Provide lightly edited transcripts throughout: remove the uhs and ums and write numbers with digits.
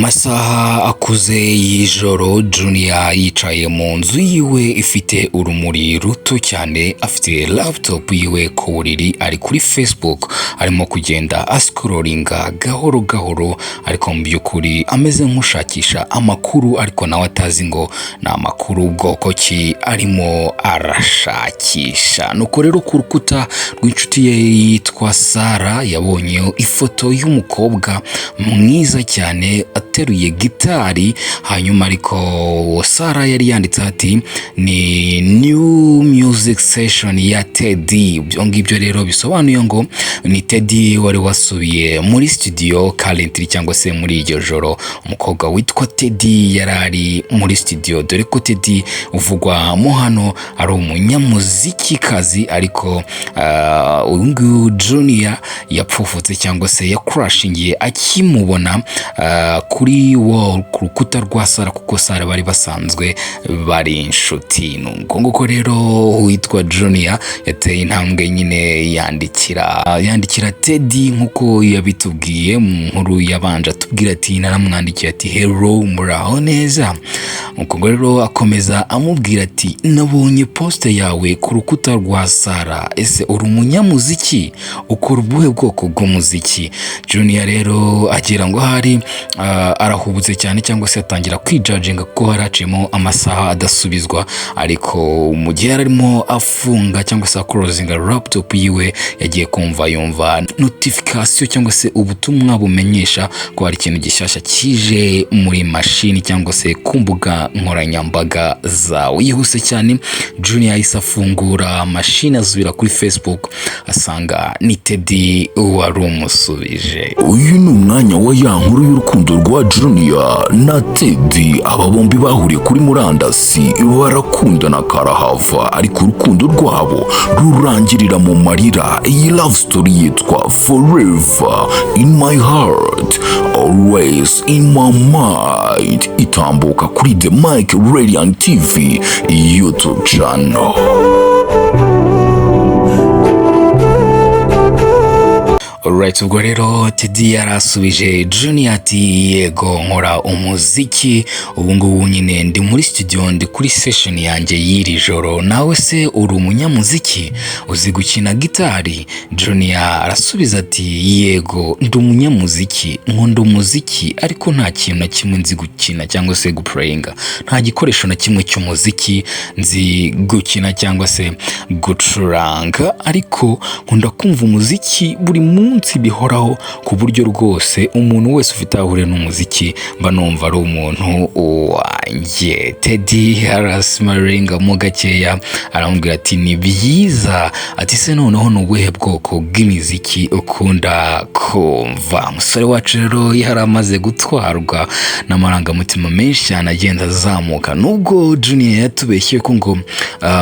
Masaha akuze y'ijoro Junior yicaye mu nzu yiwe ifite urumuri ruto cyane, afite laptop yiwe ku buriri, ari kuri Facebook arimo kugenda ascrollinga gahoro gahoro, ariko mu by'ukuri ameze nk'ushakisha amakuru, ariko nawe atazi ngo ni amakuru bwoko ki arimo arashakisha. Nuko rero ku rukuta rw'inshuti ye yitwa Sara yabonye ifoto y'umukobwa mwiza cyane ateruye gitari, hanyuma ariko Sara yari yanditse ati ni new music session ya Teddy. Ibyo ngibyo rero bisobanuye ngo ni Teddy wari wasubiye muri studio currently, cyangwa se muri iryo joro umukobwa witwa Teddy yarari muri studio, dore ko Teddy uvugwa mo hano ari umunyamuziki kazi, ariko uyu Junior yapfufutse cyangwa se yakrashingiye akimubona kuri wall ku rukuta rwa Sara, kuko Sara bari basanzwe bari inshuti. Nuko rero witwa Junior yateye intambwe nyine yandikira Teddy nkuko yabitubwiye mu nkuru yabanje, atubwira ati naramwandikiye ati hello muraho neza. Nuko rero akomeza amubwira ati nabonye poste yawe ku rukuta rwa Sara, ese uri umunyamuziki, ukora ubuhe bwoko bw'umuziki? Junior rero agira ngo hari arahubutse cyane, cyangwa se atangira kwijajinga kuko haracimo amasaha adasubizwa, ariko mu gihe arimo afunga cyangwa se closing laptop yiwe yagiye yumva notification cyangwa se ubutumwa bumenyesha ko hari ikintu gishyashya kije muri mashini cyangwa se ku mbuga nkoranyambaga zawe. Yihuse cyane Junior yahise afungura mashini azubira kuri Facebook, asanga ni Teddy wari umusubije. Uyu ni umwanya wa ya nkuru y'urukundo rwa Junior na Teddy. Aba bombi bahuriye kuri murandasi barakundana karahava, ariko urukundo rwabo rurangirira mu marira. Iyi love story yitwa Forever in my heart, always in my mind, itambuka kuri The Mike Radiant TV YouTube channel. Alright, ubwo rero Teddy yarasubije Junior ati yego nkora umuziki, ubu ngubu nyine ndi muri studio, ndi kuri session yanjye y'iri joro, nawe se uri umunyamuziki, uzi gukina gitari? Junior arasubiza ati yego ndi umunyamuziki, nkunda umuziki, ariko nta kintu na kimwe nzi gukina cyangwa se guplayinga, nta gikoresho na kimwe cy'umuziki nzi gukina cyangwa se gucuranga, ariko nkunda kumva umuziki buri munsi bihoraho, ku buryo rwose umuntu wese ufite ahure n'umuziki mba numva ari umuntu wanjye. Teddy arasmilinga mo gakeya aramubwira ati ni byiza, ati se noneho ni ubuhe bwoko bw'imiziki ukunda kumva? Umusore wacu rero yari amaze gutwarwa n'amarangamutima menshi cyane agenda azamuka, nubwo Junior yatubeshye ko ngo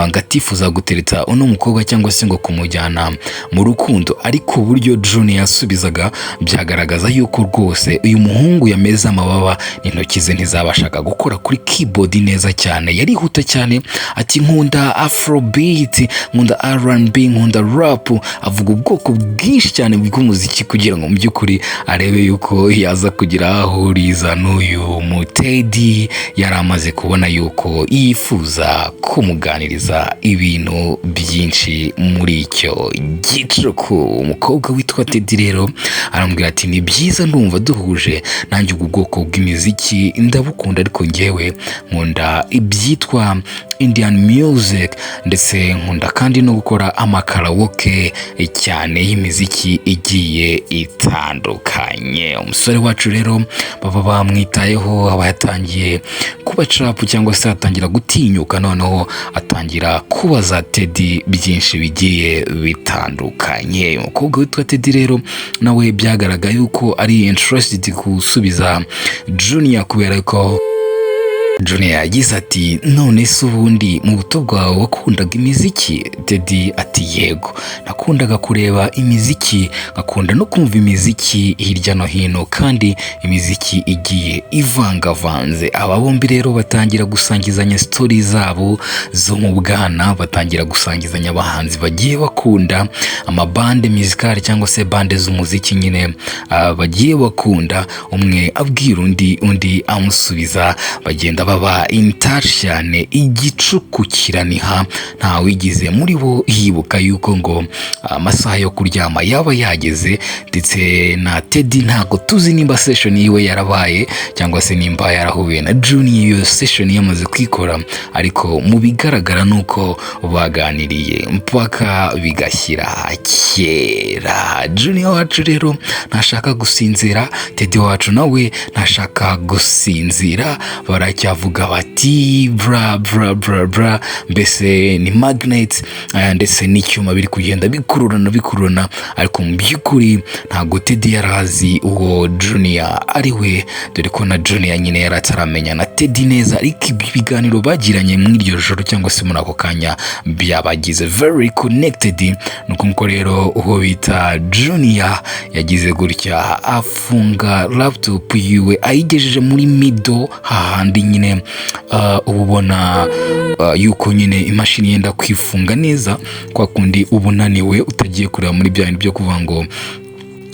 ngatifuza gutereta uno mukobwa cyangwa se ngo kumujyana mu rukundo, ariko uburyo Junior yasubizaga byagaragaza yuko rwose uyu muhungu yameze amababa, intoki ze ntizabashaga gukora kuri keyboard neza cyane, yarihuta cyane ati nkunda afrobeat, nkunda R&B, nkunda rap, avuga ubwoko bwinshi cyane bw'umuziki kugira ngo mu by'ukuri arebe yuko yaza kugira ahuriza n'uyu Teddy. Yari amaze kubona yuko yifuza kumuganiriza ibintu byinshi muri icyo gicuku. Umukobwa witwa Teddy rero arambwira ati ni byiza, ndumva duhuje, nanjye ubwo bwoko bw'imiziki ndabukunda, ariko ngewe nkunda ibyitwa Indian music, ndetse nkunda kandi no gukora amakaraoke cyane y'imiziki igiye itandukanye. Umusore wacu rero baba bamwitayeho, aba yatangiye kuba trap cyangwa se atangira gutinyuka, noneho atangira kubaza Teddy byinshi bigiye bitandukanye. Umukobwa witwa Teddy rero nawe byagaragaye yuko ari interested gusubiza Junior, kubera ko Junior yagize ati none se ubundi mu buto bwawe wakundaga imiziki? Teddy ati yego, nakundaga kureba imiziki, ngakunda no kumva imiziki hirya no hino kandi imiziki igiye ivangavanze. Aba bombi rero batangira gusangizanya story zabo zo mu bwana, batangira gusangizanya abahanzi bagiye bakunda, amabande musicale cyangwa se bande z'umuziki nyine bagiye bakunda. Umwe abwira undi amusubiza, bagenda baba in touch cyane, igicuku kiraniha, nta wigize muri bo yibuka yuko ngo amasaha yo kuryama yaba yageze. Ndetse na Teddy ntago tuzi nimba session yiwe yarabaye cyangwa se nimba yarahuye na Junior iyo session yamaze kwikora, ariko mu bigaragara nuko baganiriye mpaka bigashyira kera. Junior wacu rero ntashaka gusinzira, Teddy wacu nawe ntashaka gusinzira, baracyavuga bati bra bra bra bra, mbese ni magnet ndetse n'icyuma biri kugenda bikururana, ariko mu by'ukuri ntago Teddy yarazi uwo Junior ari we, dore ko na Junior nyine yarataramenya na Teddy neza, ariko ibiganiro bagiranye mu iryo joro cyangwa se muri ako kanya byabagize very connected. nuko rero uwo bita Junior yagize gutya afunga laptop yiwe ayigejeje muri middle, hahandi nyine ubona yuko nyine imashini yenda kwifunga neza, kwa kundi ubunaniwe utagiye kureba muri bya bintu byo kuvuga ngo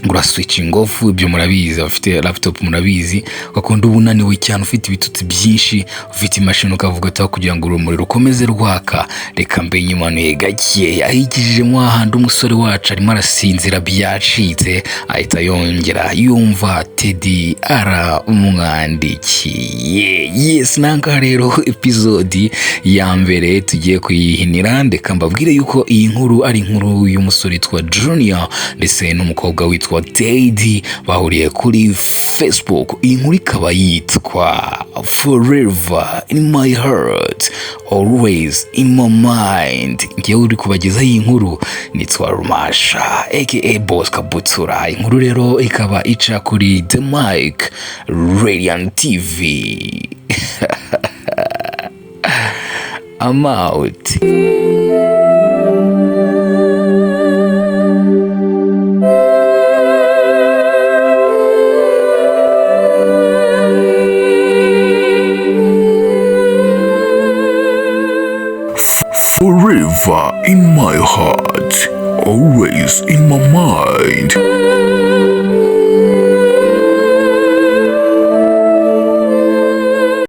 ngura switching off, ibyo murabizi, afite laptop murabizi, gakondo ubunaniwe cyane, ufite ibitutsi byinshi, ufite imashini ukavuga ati kugira ngo urumuri rukomeze rwaka, reka mbe nyimanuye gake. Ayigije mu handi umusore wacu arimo arasinzira byacitse, ahita yongera yumva Teddy aramwandikiye. Yes, nanga rero episode ya mbere tugiye kuyihinira, ndeka mbabwire yuko iyi nkuru ari inkuru y'umusore witwa Junior ndetse n'umukobwa witwa Teddy bahuriye kuri Facebook. Iyi nkuru ikaba yitwa Forever in my heart, always in my mind. Ngiye uri kubagezaho iyi nkuru nitwa Rumasha aka Boss Kabutura. Inkuru rero ikaba ica kuri The Mic Radiant TV. I'm out. Forever in my heart, always in my mind.